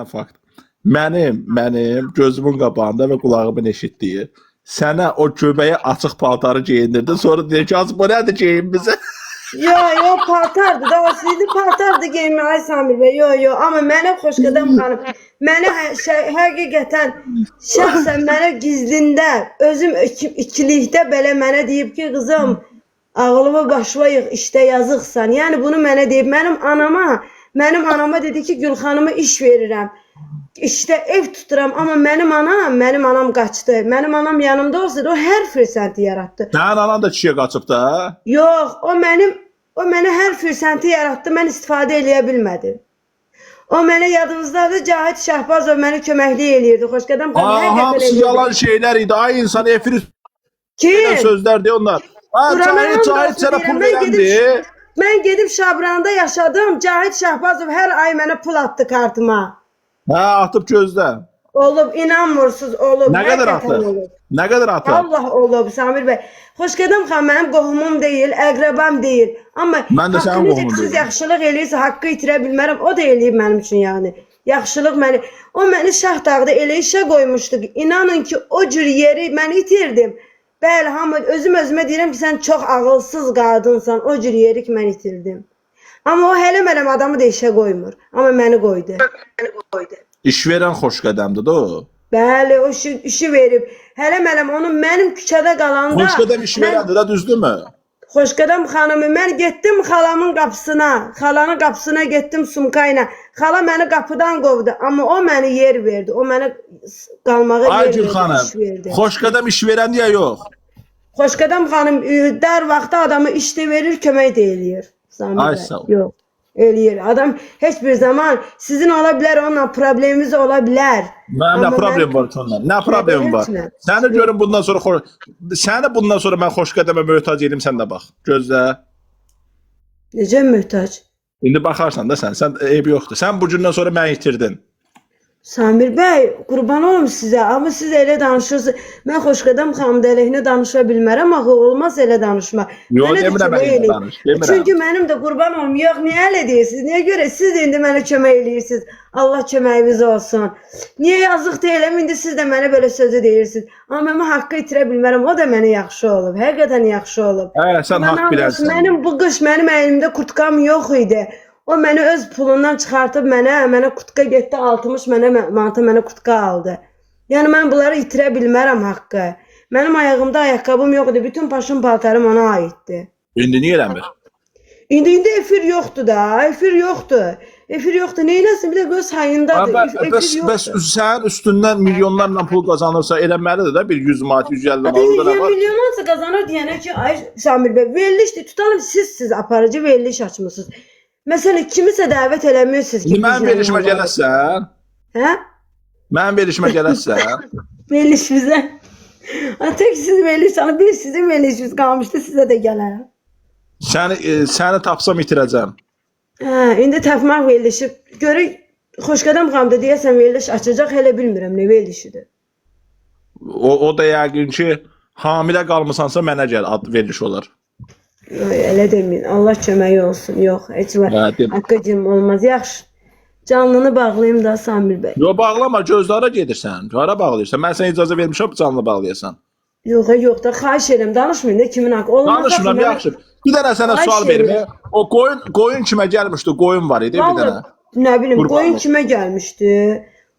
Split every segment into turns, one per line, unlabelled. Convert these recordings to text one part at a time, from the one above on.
Fakt. Mənim gözümün qabağında və qulağımın eşitdiyi sənə o göbəyə açıq paltarı geyindirdin. Sonra deyir ki, az bu nədir geyin bizə?
Yo paltardı da o sizin paltardı giyinme ay Samir Bey yo ama mənə Xoşqədəm xanım mənə həqiqətən şəxsən mənə gizlində özüm ikilikdə belə mənə deyib ki qızım ağlımı başıma yığ işte yazıqsan yani bunu mənə deyib mənim anama dedi ki Gülxanıma iş verirəm işte ev tuturam ama mənim anam qaçdı mənim anam yanımda olsaydı o hər fürsəti yaratdı.
Sənin anan da kişiyə qaçıb da?
Yox, o mənə hər fürsəti yaratdı, mən istifadə eləyə bilmədim. O mənə yadınızdadır, Cahit Şahbazov mənə köməklik eləyirdi. Xoşqədəm xanım
hamısı yalan şeylər idi. Ay insan efir
kim?
sözlər de onlar. Cahit sənə pul verəndi.
Mən gedib Şabranda yaşadım. Cahit Şahbazov hər ay mənə pul attı kartıma.
Hə, atıb gözlə.
Olub, inanmırsınız, olub.
Nə qədər atıb? Nə qədər atıb?
Allah olub, Samir Bəy. Xoşqədəm xanım mənim qohumum deyil, əqrəbam deyil. Amma
mən də sənin qohumun
siz
deyil.
yaxşılıq eləyirsə, haqqı itirə bilmərəm. O da eləyib mənim üçün yəni. Yaxşılıq məni. O məni Şahdağda elə işə qoymuşdu ki, inanın ki, o cür yeri mən itirdim. Bəli, hamı özümə deyirəm ki, sən çox ağılsız qadınsan. O cür yeri ki, mən itirdim. Amma o hələ mənəm adamı da işə qoymur. Amma məni qoydu.
İş verən Xoşqədəmdir də o.
Bəli, o işi verib. Hələ mənim küçədə qalanda...
Xoşqədəm iş verəndi də, düzdürmü?
Xoşqədəm xanımı, mən getdim xalamın qapısına. Xalanın qapısına getdim sumkayla. Xala məni qapıdan qovdu. Amma o məni yer verdi. O mənə qalmağa yer verdi, iş verdi.
Xoşqədəm iş verəndi ya yox?
Xoşqədəm xanım, dar vaxtda adamı işdə verir, kömək də eləyir.
Ay sağ ol.
Yox. Eləyir. Adam heç bir zaman sizin ola bilər, onunla problemimiz ola bilər.
Nə problem var onunla? Nə problem var? Səni görüm bundan sonra mən Xoşqədəmə möhtac edim, sən də bax. Gözlə.
Necə möhtac?
İndi baxarsan da sən eybi yoxdur. Sən bu gündən sonra məni itirdin.
Samir Bəy, qurban olum sizə. Amma siz elə danışırsınız. Mən Xoşqədəm xanımda əleyhinə danışa bilmərəm. Axı olmaz elə danışma.
Yox, demirəm əleyhinə danış.
Çünki mənim də qurban olum. Yox, niyə elə deyirsiniz? Niyə görə siz indi mənə kömək eləyirsiniz? Allah köməyiniz olsun. Niyə yazıq deyiləm? İndi siz də mənə belə sözü deyirsiniz. Amma mən haqqı itirə bilmərəm. O da mənə yaxşı olub. Həqiqətən yaxşı olub.
Sən haqq bilərsən.
Mənim bu qış mənim əlimdə kurtkam yox idi. O məni öz pulundan çıxartıb mənə kurtka getdi 60 manata mənə kurtka aldı. Yəni mən bunları itirə bilmərəm haqqı. Mənim ayağımda ayaqqabım yoxdur. Bütün paşım paltarım ona aiddir.
İndi niyə eləmir?
İndi efir yoxdur da. Efir yoxdur. Efir yoxdur. Neyləsin? Bir də göz hayındadır.
Bəs sənin üstündən milyonlarla pul qazanırsa eləməlidir də bir 100 manat, 150 manat.
100 milyonlarsa qazanır deyənə ki, ay Samir bəy, verilişdir. Tutalım siz aparıcı veriliş açmısınız. Məsələn, kimisə dəvət eləmirsiniz ki...
Mənim verilişimə gələsən?
Hə?
Mənim verilişimə gələsən?
Veriliş bizə. Tək siz veriliş alın, bir sizin verilişiniz qalmışdı, sizə də gələr.
Səni tapsam itirəcəm.
Hə, indi tapmaq verilişi. Görək, Xoşqədəm xanımda deyəsən veriliş açacaq, hələ bilmirəm nə verilişidir.
O da yəqin ki, hamilə qalmısansa mənə gəl, veriliş olar.
Elə deməyin, Allah köməyi olsun. Yox, heç var. Haqqıcım olmaz. Yaxşı. Canlını bağlayayım da Samir bəy.
Yox, bağlama, gözlərə gedirsən. Hara bağlayırsan? Mən sənə icazə vermişəm canlı bağlayasan.
Yox da, xahiş edirəm. Danışmayın da kimin haqqı.
Danışmıram, yaxşı. Bir dənə sənə sual verim. O qoyun kimə gəlmişdi? Qoyun var idi bir dənə.
Nə bilim, qoyun kimə gəlmişdi?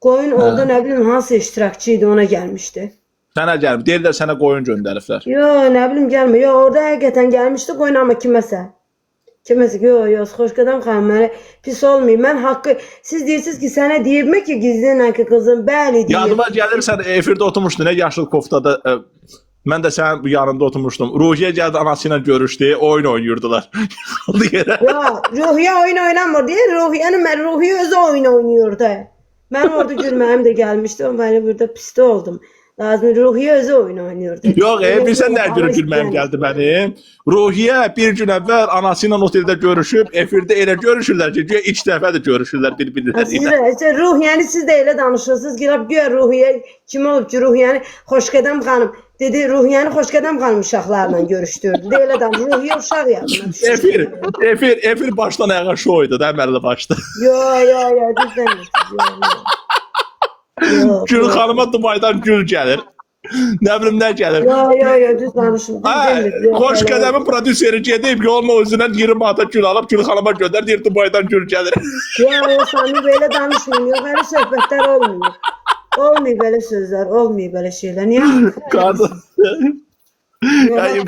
Qoyun orada nə bilim, hansı iştirakçı idi, ona gəlmişdi.
Sənə gəlmir. Deyirlər sənə qoyun göndəriblər.
Yox, nə bilim gəlmir. Yox, orada həqiqətən gəlmişdi qoyun amma kiməsə. Kiməsə, yox, Xoşqədəm xanım mənə pis olmayın. Mən haqqı, siz deyirsiniz ki, sənə deyibmə ki, gizlənən ki, qızım, bəli deyib.
Yadıma gəlir, sən efirdə oturmuşdun, yaşıl koftada. Mən də sənin yanında oturmuşdum. Ruhiyə gəldi, anası ilə görüşdü, oyun oynayırdılar.
Yox, Ruhiyə oyun oynamır deyə, Ruhiyə özü oyun oynayırdı. Mən orada gülməyim də gəlmişdi, amma burada pisdə oldum. Lazım Ruhiye özü oyun oynuyordu.
Yox, bilsən nə görə gülməyim gəldi mənim? Ruhiyyə bir gün əvvəl anası ilə oteldə görüşüb, efirdə elə görüşürlər ki, güya ilk dəfədir görüşürlər bir-birləri ilə.
Siz Ruhiyəni siz də elə danışırsınız ki, güya Ruhiyə kim olub ki, Ruhiyəni Xoşqədəm xanım dedi, Ruhiyəni Xoşqədəm xanım uşaqlarla görüşdürdü. De elə danış, Ruhiyə uşaq yadına.
Efir başdan ayağa şoydu da əməlli başda.
Yo, düz demişsiniz.
Gül xanıma Dubaydan gül gəlir. Nə bilim nə gəlir.
Yo, düz danışın.
Xoşqədəmin prodüseri gedib yolun özündən 20 manata gül alıb Gül xanıma göndər, deyir Dubaydan gül gəlir.
Yo, Sami belə danışmayın. Yox, elə söhbətlər olmuyor. Olmuyor belə sözlər, olmuyor belə şeylər. Niyə?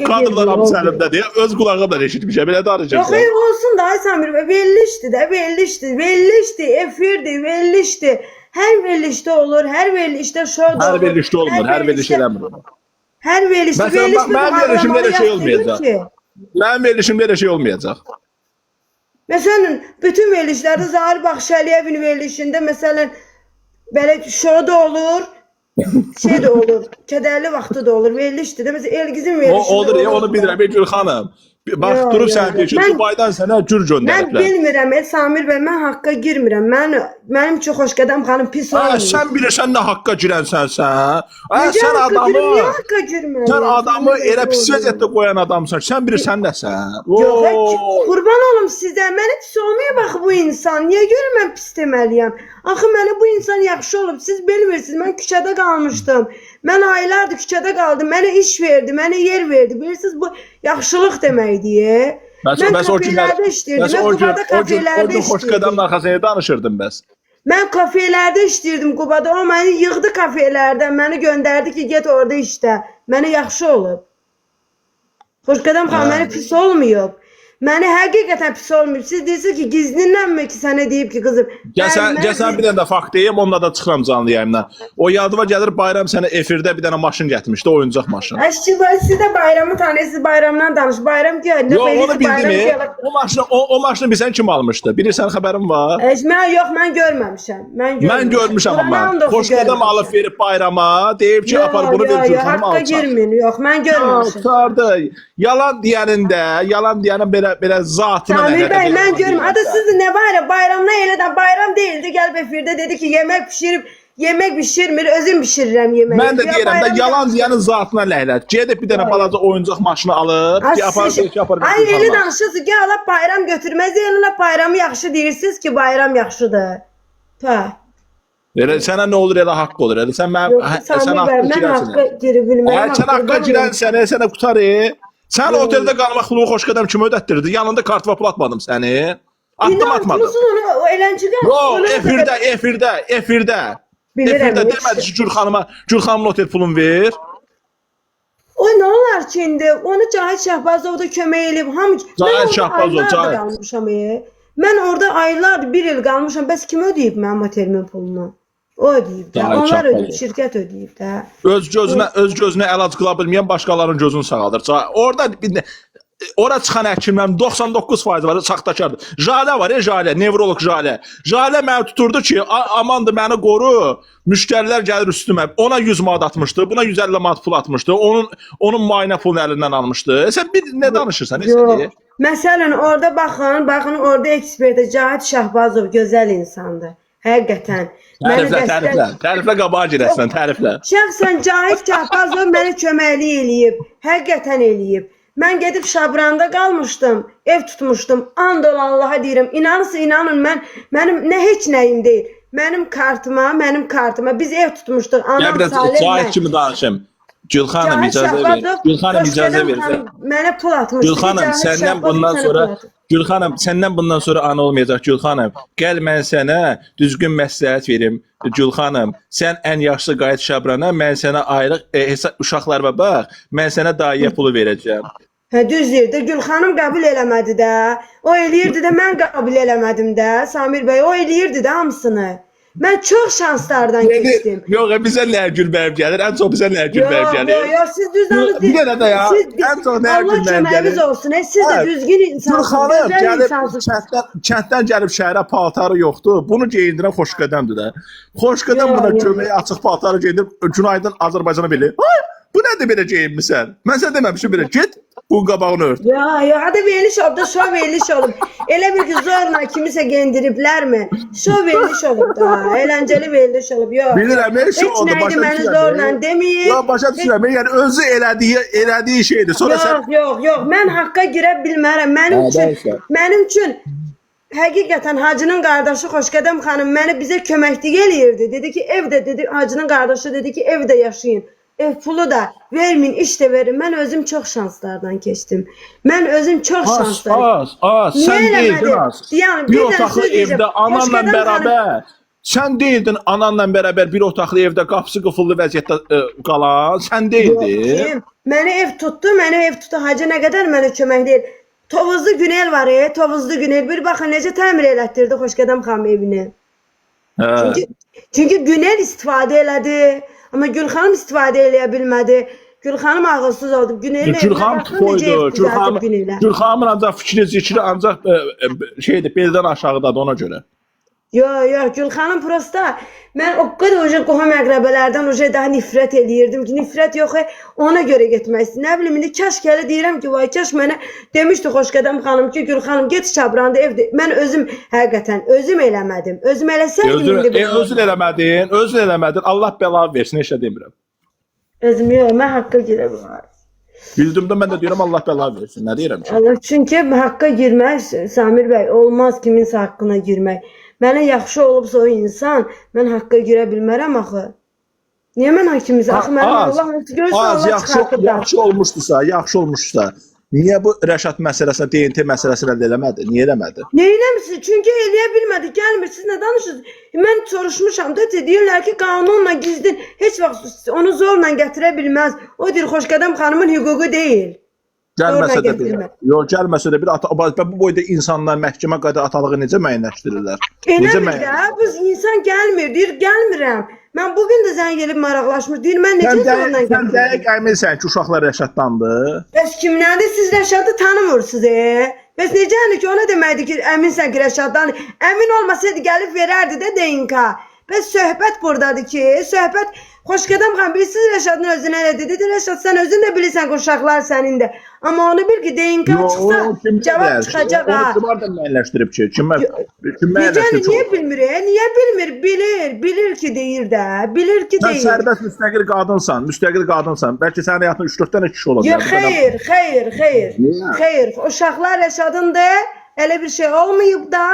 Kadrlar hamısı əlimdədir. Öz qulağımla eşitmişəm, belə danışırsın.
Yox, olsun da ay Samir bəy, verilişdi, efirdi, verilişdi. Hər verilişdə olur, hər verilişdə şovda olur.
Hər verilişdə olmur, hər verilişdə eləmir.
Hər verilişdə,
mənim verilişimdə elə şey olmayacaq. Mənim verilişimdə elə şey olmayacaq.
Məsələn, bütün verilişlərdə Zahir Baxşəliyevin verilişində məsələn belə şovda olur, şey də olur, kədərli vaxtı da olur, verilişdir də. Məsələn, Elgizin verilişində
olur. Onu bilirəm, Gül xanım. Bax, durub sən deyir ki, Dubaydan sənə gür göndəriblər.
Mən bilmirəm, Samir bəy, mən haqqa girmirəm. Mənim üçün Xoşqədəm xanım pis olmuyor.
Sən bilirsən nə haqqa girənsən sən? Sən adamı elə pis vəziyyətdə qoyan adamsan. Sən bilirsən nəsən?
Yox, qurban olum sizə. Mənə pis olmaya bax bu insan. Niyə görə mən pis deməliyəm? Axı mənə bu insan yaxşı olub. Siz bilmirsiniz, mən küçədə qalmışdım. Mən aylardır küçədə qaldım. Mənə iş verdi, mənə yer verdi. Bilirsiniz, bu yaxşılıq deməkdir. Mən kafelərdə işləyirdim. Mən Qubada kafelərdə işləyirdim.
Xoşqədəmin arxasında danışırdın bəs.
Mən kafelərdə işləyirdim Qubada. O məni yığdı kafelərdən. Məni göndərdi ki, get orada işlə. Mənə yaxşı olub. Xoşqədəm xanım mənə pis olmayıb. Mənə həqiqətən pis olmayıb. Siz deyirsiniz ki, gizlinənmi ki, sənə deyib ki, qızım.
Gəlsən bir dənə də fakt deyim, onunla da çıxıram canlı yayımdan. O yadıma gəlir, Bayram sənə efirdə bir dənə maşın gətirmişdi, oyuncaq maşın.
Siz də Bayramı tanıyırsınız, Bayramdan danış. Bayram deyir,
yox, onu bildim. O maşını bilsən kim almışdı? Bilirsən xəbərin var?
Yox, mən görməmişəm.
Mən görmüşəm amma. Xoşqədəm alıb verib Bayrama, deyib ki, apar bunu ver Gül xanım alacaq.
Haqqa girməyin, yox, mən görməmişəm.
Tutardı. Yalan deyənin belə zatına
Samir bəy, mən görmürəm. Adı sizin nə var ya, bayramdan elədən bayram deyildi. Gəlib efirdə dedi ki, yemək bişirmir, özüm bişirirəm yeməyi.
Mən də deyirəm də, yalan deyənin zatına lənət. Gedib bir dənə balaca oyuncaq maşını alıb, apar.
Ay, elə danışırsınız ki, alıb bayram götürməz, elə bayramı yaxşı deyirsiniz ki, bayram yaxşıdır.
Sənə nə olur, elə haqq olur. Sən haqqa girənsən. Sən haqqa girənsən, sənə qutarı. Sən oteldə qalmaq pulu Xoşqədəm kimi ödətdirdi. Yanında kart və pul atmadım səni. Atdım atmadım.
O eləncikən.
Yox, efirdə.
Bilirəm.
Efirdə demədi ki, Gül xanımın otel pulunu ver.
O nə olar ki indi? Onu Cahit Şahbazov da kömək eləyib.
Cahit Şahbazov.
Mən orada aylardır, bir il qalmışam. Bəs kim ödəyib mənim otelimin pulunu? O ödəyib də. Onlar ödəyib, şirkət ödəyib də.
Öz gözünə əlac qıla bilməyən başqalarının gözünü sağaldır. Ora çıxan həkimlərin 99% var, saxtakardır. Jalə var, Jalə, nevrolog Jalə. Jalə məni tuturdu ki, amandır məni qoru, müştərilər gəlir üstümə. Ona 100 manat atmışdı, buna 150 manat pul atmışdı. Onun müayinə pulunu əlindən almışdı. Sən nə danışırsan?
Məsələn, orada baxın, orada ekspert Cahit Şahbazov gözəl insandır. Həqiqətən.
Təriflə qabağa girəsən, təriflə.
Şəxsən Cahit Şahbazov mənə köməklik eləyib. Həqiqətən eləyib. Mən gedib Şabranda qalmışdım, ev tutmuşdum. And ol Allaha deyirəm. İnanın mənim nə heç nəyim deyil. Mənim kartıma biz ev tutmuşduq. Anam Salih.
Cahit kimi danışım. Gül xanım icazə verirsən.
Mənə pul atmışdı.
Gül xanım, səndən bundan sonra ana olmayacaq Gül xanım. Gəl mən sənə düzgün məsləhət verim. Gül xanım, sən ən yaxşı qayıt Şabrana, mən sənə aylıq uşaqlarıma bax, mən sənə dayıya pulu verəcəm.
Düz deyir. Gül xanım qəbul eləmədi də. O eləyirdi də, mən qəbul eləmədim də. Samir bəy, o eləyirdi də hamısını. Mən çox şanslardan keçdim.
Yox, bizə nəyə gülməyib gəlir? Ən çox bizə nəyə gülməyib
Yox,
gəlir?
yox, yox, siz düz danışdınız.
Bir dənə də ya, ən çox nəyə
Allah
gülməyib
köməyiniz
gəlir?
olsun. Siz də düzgün insansınız,
Xanım,
gözəl
gəlib
insansınız.
kənddən gəlib şəhərə paltarı yoxdur. Bunu geyindirən xoşqədəmdir də. Xoşqədəm
Yox,
buna
yox.
köməyə açıq paltarı geyindirib günaydın Azərbaycana bilir. Bu nədir belə geyinmisən? Mən sənə deməmişim belə. Get, bunun qabağını ört.
Ya, hadi veriliş oldu, şov veriliş olub. Elə bir ki, zorla kimisə geyindiriblərmi? Şov veriliş olub da, eğlenceli veriliş olub. Yox.
Bilirəm,
Heç
oldu,
nəydi
başa
məni
düşürəm.
zorla demeyin.
Ya başa düşürəm. Yəni özü elədiyi şeydir. Sonra sən
Yox, mən haqqa girə bilmərəm. Mənim üçün həqiqətən Hacının qardaşı Xoşqədəm xanım bizə köməklik eləyirdi. Dedi ki, evdə dedi, Hacının qardaşı dedi ki, evdə yaşayın. Ev pulu da vermin, iş de verin. Mən özüm çox şanslardan keçdim. Mən özüm çox şanslardan.
Sən deyildin az.
Yəni,
Bir otaqlı evdə ananla bərabər. Sən deyildin ananla bərabər bir otaqlı evdə qapısı qıfıllı vəziyyətdə qalan. Sən deyildin.
Məni ev tutdu. Hacı nə qədər mənə kömək deyil. Tovuzlu Günel var, Tovuzlu Günel. Bir baxın necə təmir elətdirdi Xoşqədəm xanım evini. Çünki Günel istifadə elədi. Amma Gülxanım istifadə eləyə bilmədi. Gülxanım ağılsız oldu.
Gülxanım koydu. Gülxanımın ancaq fikri, zikri ancaq şeydir, beldən aşağıdadır ona görə.
Yox, Gülxanım prosta mən o qədər qohum əqrəbələrdən daha nifrət eləyirdim ki, nifrət yox, ona görə getmək istəyirdim. Nə bilim, indi kaş gələ deyirəm ki, vay kaş mənə demişdi Xoşqədəm xanım ki, Gülxanım get Şabranda evdə. Mən özüm həqiqətən özüm eləmədim. Özüm eləsəydim indi
Özün eləmədin. Allah bəla versin, heç nə demirəm.
Özüm yox, mən haqqa girə bilmərəm.
Bildimdə mən də deyirəm Allah bəla versin. Nə deyirəm ki?
Çünki haqqa girmək Samir bəy olmaz kiminsə haqqına girmək. Mənə yaxşı olubsa o insan, mən haqqa girə bilmərəm axı. Niyə mən hakimizə? Axı mənim Allah görürsə Allah çıxartıb da.
Yaxşı olmuşsa, niyə bu Rəşad məsələsində, DNT məsələsində eləmədi? Niyə eləmədi?
Nə eləmişsiniz? Çünki eləyə bilmədi. Gəlmir, siz nə danışırsınız? Mən soruşmuşam da, deyirlər ki, qanunla gizlin, heç vaxt onu zorla gətirə bilməz. O deyir, Xoşqədəm xanımın hüququ deyil.
Gəlməsə də bir. Yox, gəlməsə də bir. Bu boyda insanlar məhkəmə qədər atalığı necə müəyyənləşdirirlər?
Eləmir də, bu insan gəlmir, deyir, gəlmirəm. Mən bugün də zəng gelib maraqlaşmış, deyir, mən necə zorla gətirəm?
Sən dəqiq əminsən ki, uşaqlar Rəşaddandır?
Bəs kimlərdir? Siz Rəşadı tanımırsınız, Bəs necədir ki, ona deməkdir ki, əminsən ki, Rəşaddan. Əmin olmasaydı, gəlib verərdi də DNK. Bəs söhbət buradadır ki, söhbət Xoşqədəm xanım, bilirsiniz Rəşadın özünə nə dedi? Rəşad, sən özün də bilirsən ki, uşaqlar sənin də. Amma onu bil ki, DNK çıxsa, cavab çıxacaq ha.
Onu kimar da müəyyənləşdirib ki? Kim
müəyyənləşdirib? Niyə bilmir? Niyə bilmir? Bilir ki, deyir də. Bilir ki, deyir.
Sən sərbəst müstəqil qadınsan. Bəlkə sənin həyatında 3-4 dənə kişi olacaq.
Yox, xeyr. Uşaqlar Rəşadındır, elə bir şey olmayıb da.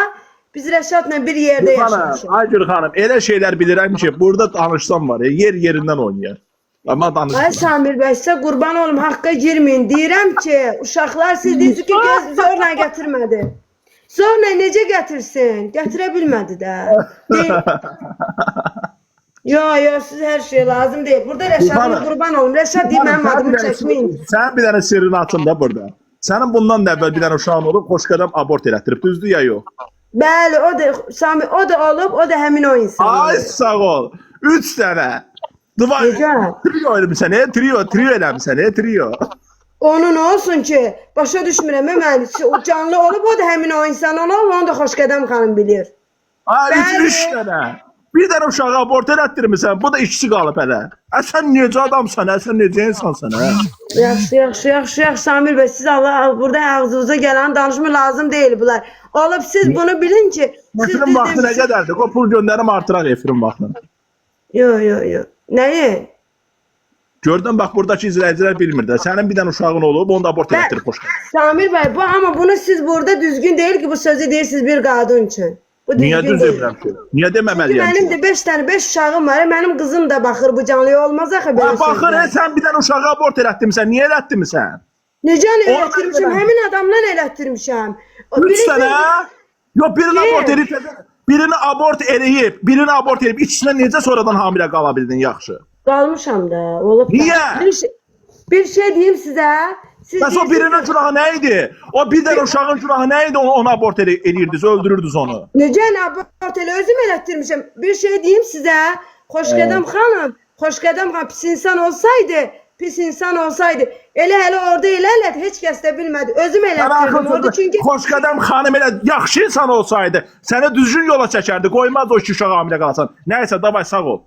Biz Rəşadla bir yerdə yaşamışıq.
Ay Gül xanım, elə şeylər bilirəm ki, burada danışsam var, yerindən oynayar. Amma danışmıram.
Ay Samir bəy, sizə qurban olum, haqqa girməyin. Deyirəm ki, uşaqlar siz deyirsiniz ki, zorla gətirmədi. Zorla necə gətirsin? Gətirə bilmədi də. Yox, siz hər şey lazım deyil. Burada Rəşadın qurban olum. Rəşad deyir, mənim adımı çəkməyin.
Sən bir dənə sirrini açın da burada. Sənin bundan da əvvəl bir dənə uşağın olub, Xoşqədəm abort elətdirib, düzdür ya yox?
Bəli, o da olub, o da həmin o insan.
Ay sağ ol. 3 dənə. Trio eləmişsən, trio eləmişsən, trio.
Onun olsun ki, başa düşmürəm, mən canlı olub, o da həmin o insan olub, onu da Xoşqədəm xanım bilir.
Ay 3 dənə. Bir dənə uşağı abort elətdirmişsən, bu da ikisi qalıb hələ. Sən necə adamsan, sən necə insansan, hə?
Yaxşı, Samir bəy, siz Allah burada ağzınıza gələn danışma lazım deyil bunlar. Olub siz bunu bilin ki,
Efrin vaxtı nə qədərdir? O pul göndərim artıraq efrin vaxtını.
Yox. Nəyi?
Gördün, bax, buradakı izləyicilər bilmir də. Sənin bir dənə uşağın olub, onu da abort elətdirib Xoşqədəm.
Samir bəy, amma bunu siz burada düzgün deyil ki, bu sözü deyirsiniz bir qadın üçün.
Niyə düz demirəm ki? Niyə deməməliyəm ki?
Mənim də 5 uşağım var, mənim qızım da baxır bu canlıya, olmaz axı belə sözlər.
Baxır, sən bir dənə uşağı abort elətdirmişsən, niyə elətdirmişsən?
Necə elətdirmişəm? Həmin adamdan elətdirmişəm.
3 dənə? Yox, birini abort eləyib, ikisinə necə sonradan hamilə qala bildin, yaxşı?
Qalmışam da, olub da.
Niyə?
Bir şey deyim sizə, Siz
Bəs o birinin günahı nə idi? O bir dənə uşağın günahı nə idi? Onu abort edirdiniz, öldürürdünüz onu.
Necə abort elə özüm elətdirmişəm. Bir şey deyim sizə. Xoşqədəm xanım, Xoşqədəm xanım pis insan olsaydı, elə hələ orada elələr, heç kəs də bilmədi. Özüm elətdirdim orada çünki
Xoşqədəm xanım elə yaxşı insan olsaydı, səni düzgün yola çəkərdi, qoymaz o iki uşaq hamilə qalasan. Nəysə, davay sağ ol.